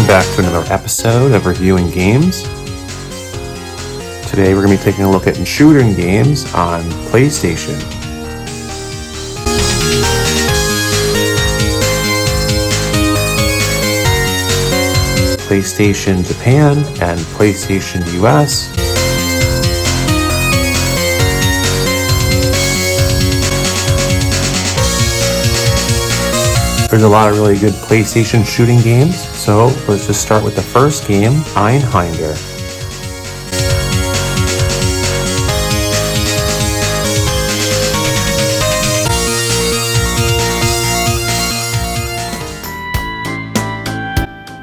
Welcome back to another episode of Reviewing Games. Today we're going to be taking a look at shooting games on PlayStation. PlayStation Japan and PlayStation US. There's a lot of really good PlayStation shooting games, so let's just start with the first game, Einhänder.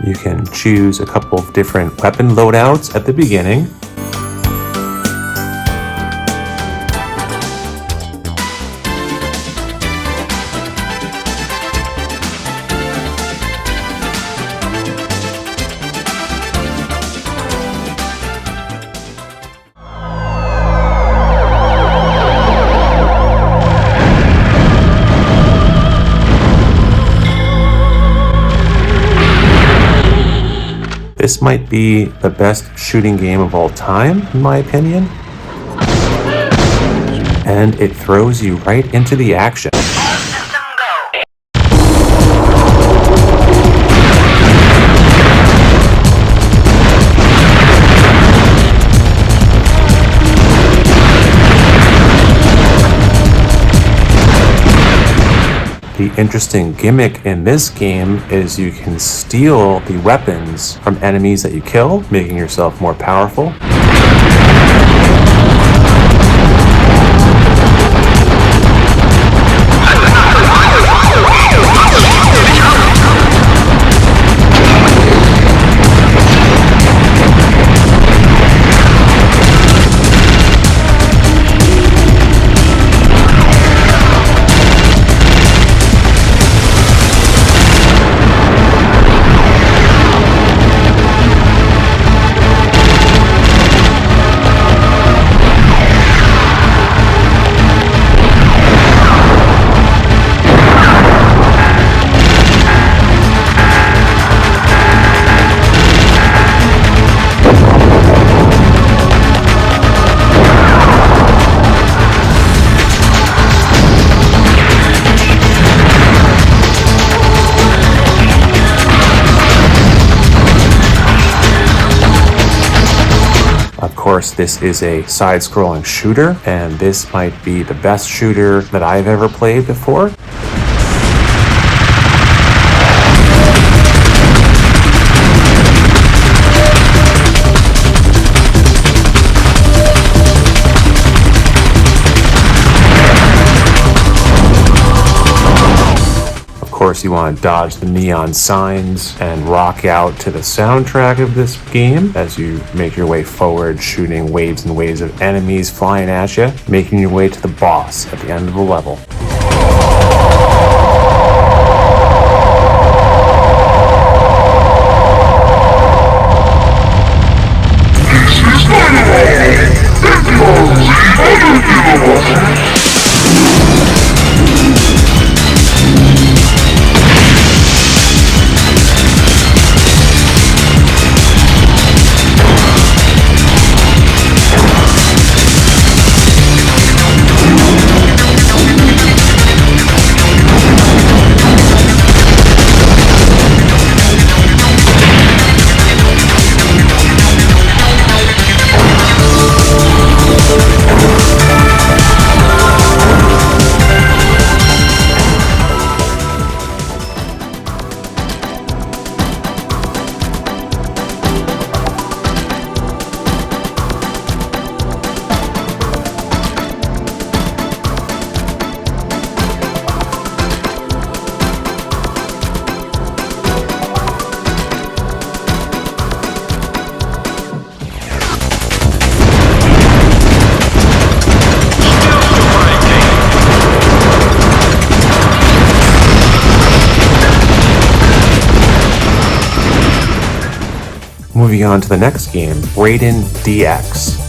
You can choose a couple of different weapon loadouts at the beginning. This might be the best shooting game of all time, in my opinion. And it throws you right into the action. The interesting gimmick in this game is you can steal the weapons from enemies that you kill, making yourself more powerful. Of course, this is a side-scrolling shooter, and this might be the best shooter that I've ever played before. Of course, you want to dodge the neon signs and rock out to the soundtrack of this game as you make your way forward, shooting waves and waves of enemies flying at you, making your way to the boss at the end of the level. Moving on to the next game, Raiden DX.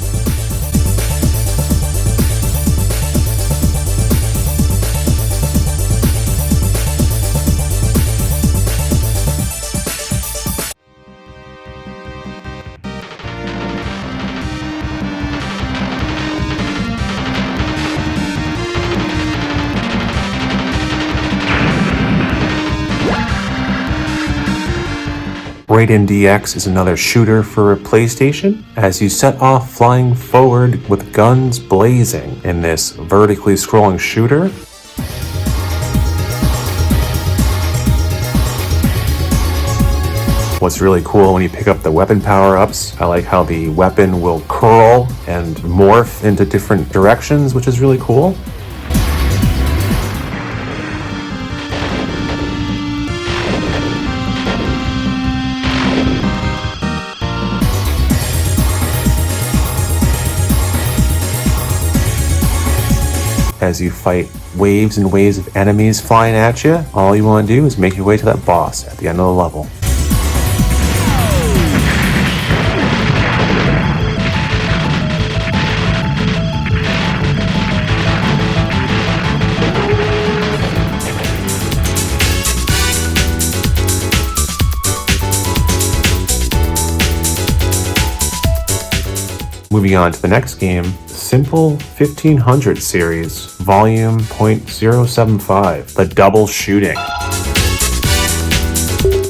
Raiden DX is another shooter for PlayStation, as you set off flying forward with guns blazing in this vertically scrolling shooter. What's really cool when you pick up the weapon power-ups, I like how the weapon will curl and morph into different directions, which is really cool. As you fight waves and waves of enemies flying at you, all you want to do is make your way to that boss at the end of the level. Moving on to the next game, Simple 1500 series, volume .075, the double shooting.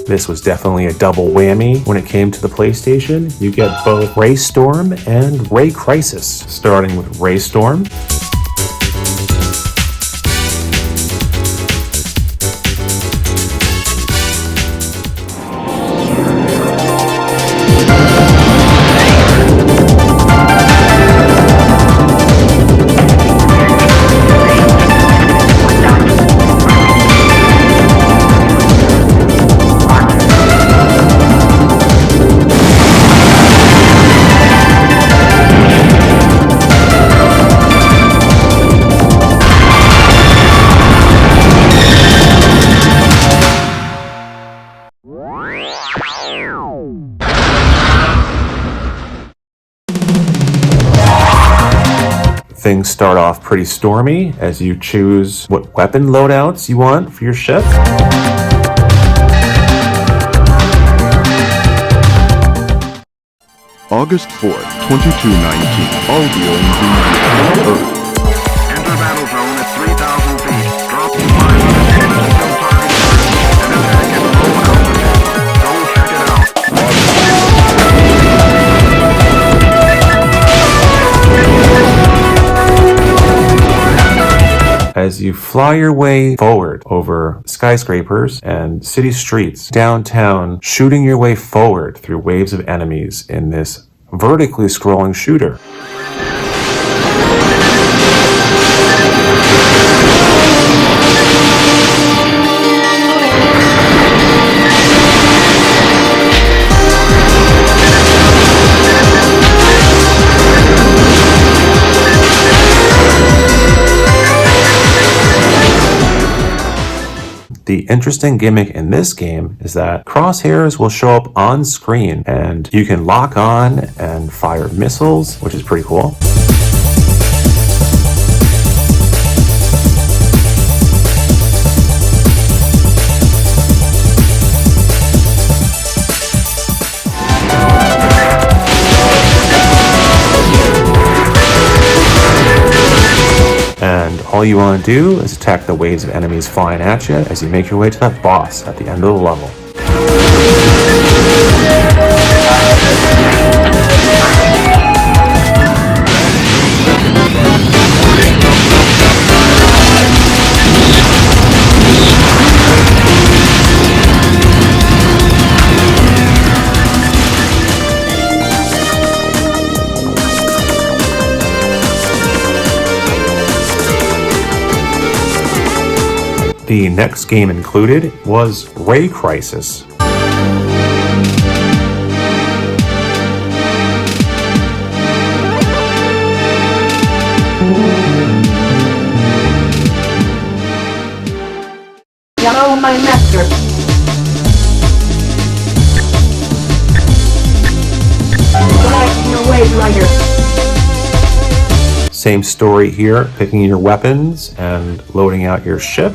This was definitely a double whammy when it came to the PlayStation. You get both Raystorm and Raycrisis, starting with Raystorm. Things start off pretty stormy as you choose what weapon loadouts you want for your ship. August 4th, 2219. Audio and Earth. Enter battle zone at 3,000 feet. Drop to 500 feet. Still target and attack at low altitude. Go check it out. As you fly your way forward over skyscrapers and city streets, downtown, shooting your way forward through waves of enemies in this vertically scrolling shooter. The interesting gimmick in this game is that crosshairs will show up on screen and you can lock on and fire missiles, which is pretty cool. And all you want to do is attack the waves of enemies flying at you as you make your way to that boss at the end of the level. The next game included was Raycrisis. Hello, my master. Black your way, Rider. Same story here, picking your weapons and loading out your ship.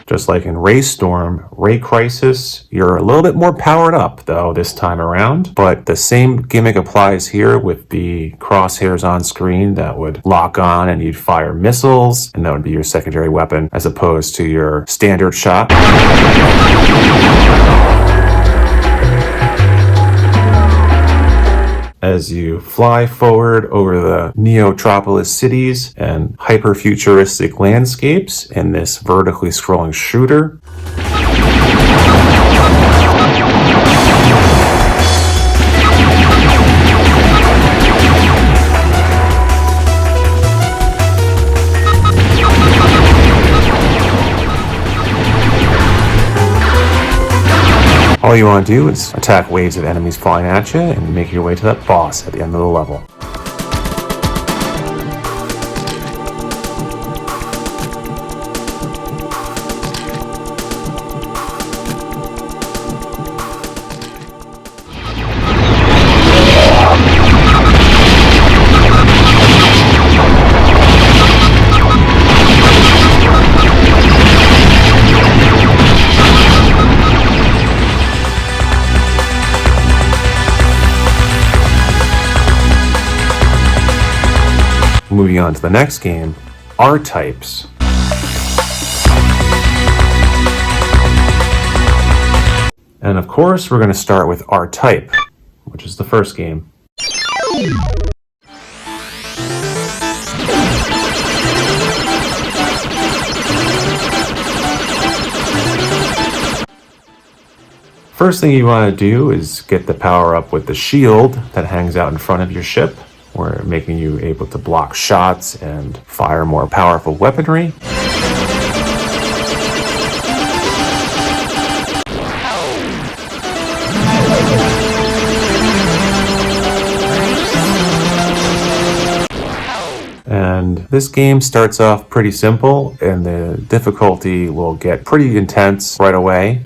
Just Just like in Raystorm, Raycrisis, you're a little bit more powered up though this time around, but the same gimmick applies here with the crosshairs on screen that would lock on and you'd fire missiles, and that would be your secondary weapon as opposed to your standard shot. As you fly forward over the Neotropolis cities and hyper-futuristic landscapes in this vertically scrolling shooter. All you want to do is attack waves of enemies flying at you and make your way to that boss at the end of the level. Moving on to the next game, R-Types. And of course, we're going to start with R-Type, which is the first game. First thing you want to do is get the power up with the shield that hangs out in front of your ship, where making you able to block shots and fire more powerful weaponry. And this game starts off pretty simple, and the difficulty will get pretty intense right away.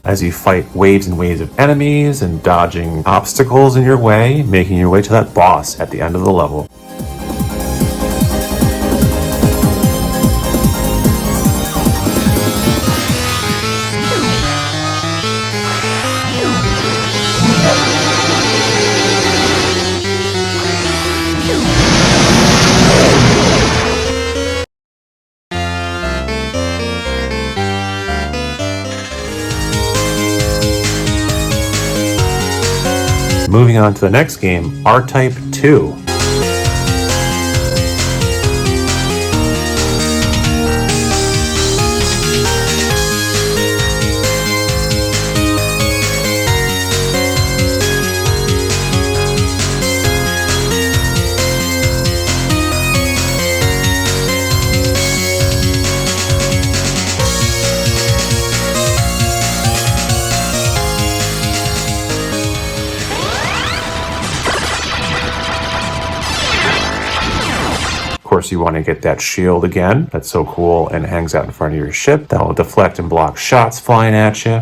As you fight waves and waves of enemies and dodging obstacles in your way, making your way to that boss at the end of the level. Moving on to the next game, R-Type 2. Of course, you want to get that shield again. That's so cool and hangs out in front of your ship. That will deflect and block shots flying at you.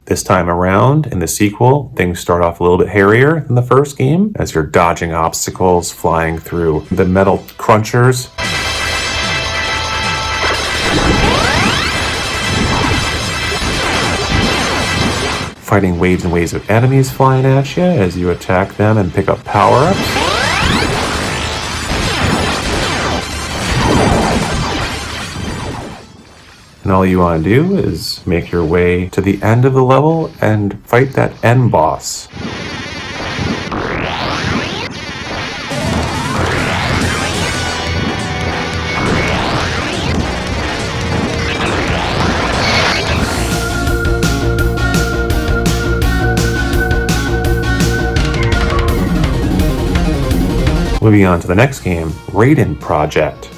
This time around, in the sequel, things start off a little bit hairier than the first game, as you're dodging obstacles, flying through the metal crunchers. Fighting waves and waves of enemies flying at you as you attack them and pick up power-ups. And all you want to do is make your way to the end of the level and fight that end boss. Moving on to the next game, Raiden Project.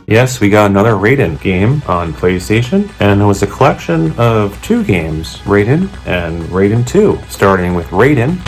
Yes, we got another Raiden game on PlayStation, and it was a collection of 2 games, Raiden and Raiden 2, starting with Raiden.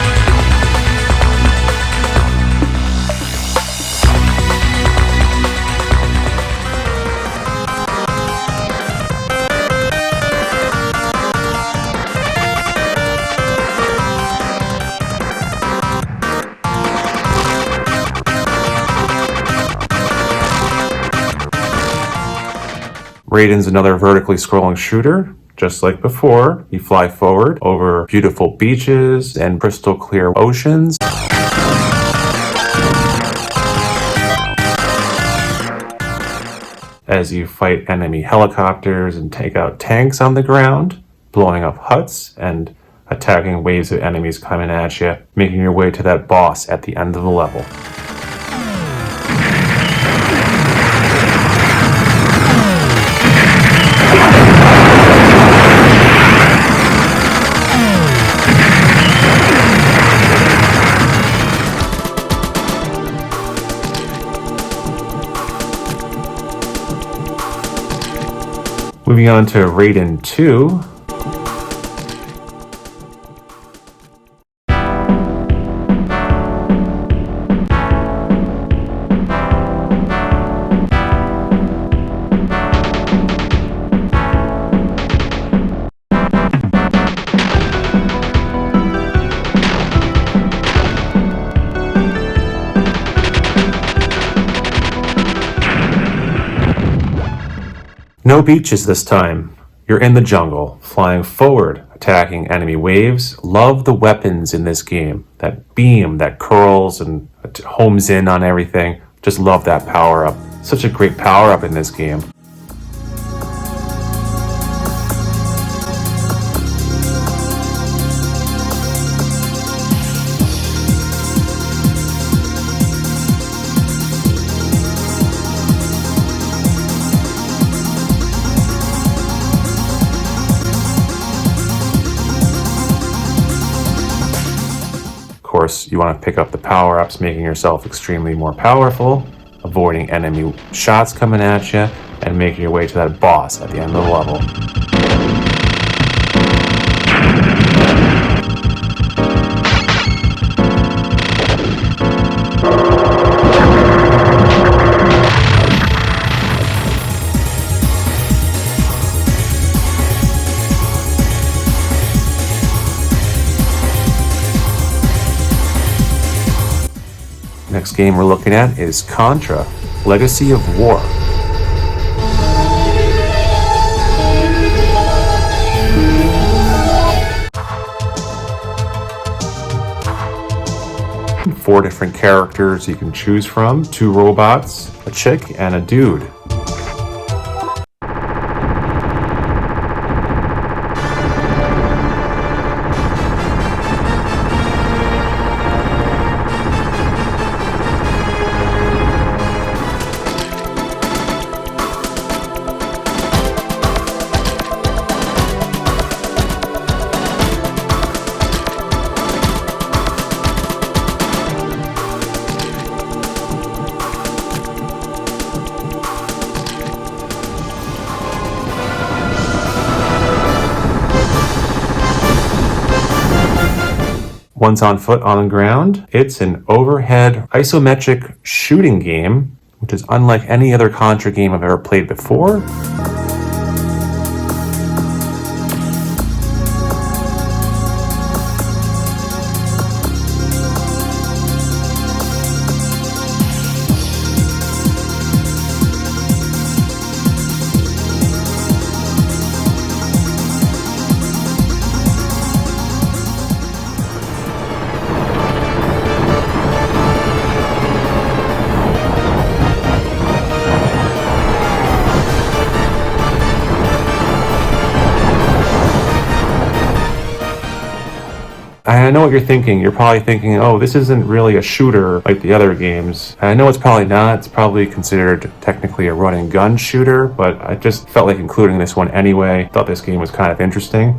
Raiden's another vertically scrolling shooter. Just like before, you fly forward over beautiful beaches and crystal clear oceans. As you fight enemy helicopters and take out tanks on the ground, blowing up huts and attacking waves of enemies coming at you, making your way to that boss at the end of the level. Moving on to Raiden 2. No beaches this time. You're in the jungle, flying forward, attacking enemy waves. Love the weapons in this game. That beam that curls and homes in on everything. Just love that power up. Such a great power up in this game. Of course, you want to pick up the power-ups, making yourself extremely more powerful, avoiding enemy shots coming at you, and making your way to that boss at the end of the level. Next game we're looking at is Contra Legacy of War. Four different characters you can choose from, 2 robots, a chick, and a dude. Once on foot on the ground, it's an overhead isometric shooting game, which is unlike any other Contra game I've ever played before. I know what you're thinking. You're probably thinking, oh, this isn't really a shooter like the other games. And I know it's probably not. It's probably considered technically a run and gun shooter, but I just felt like including this one anyway. Thought this game was kind of interesting.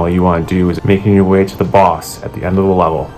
all you want to do is making your way to the boss at the end of the level.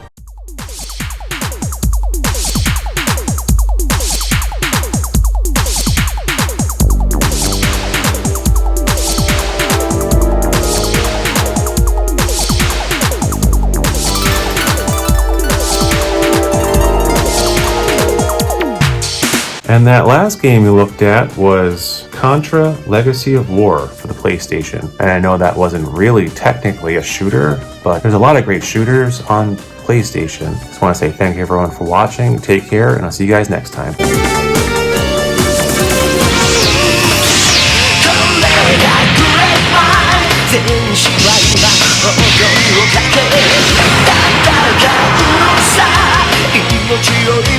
And that last game we looked at was Contra Legacy of War for the PlayStation. And I know that wasn't really technically a shooter, but there's a lot of great shooters on PlayStation. Just want to say thank you everyone for watching. Take care, and I'll see you guys next time. "命を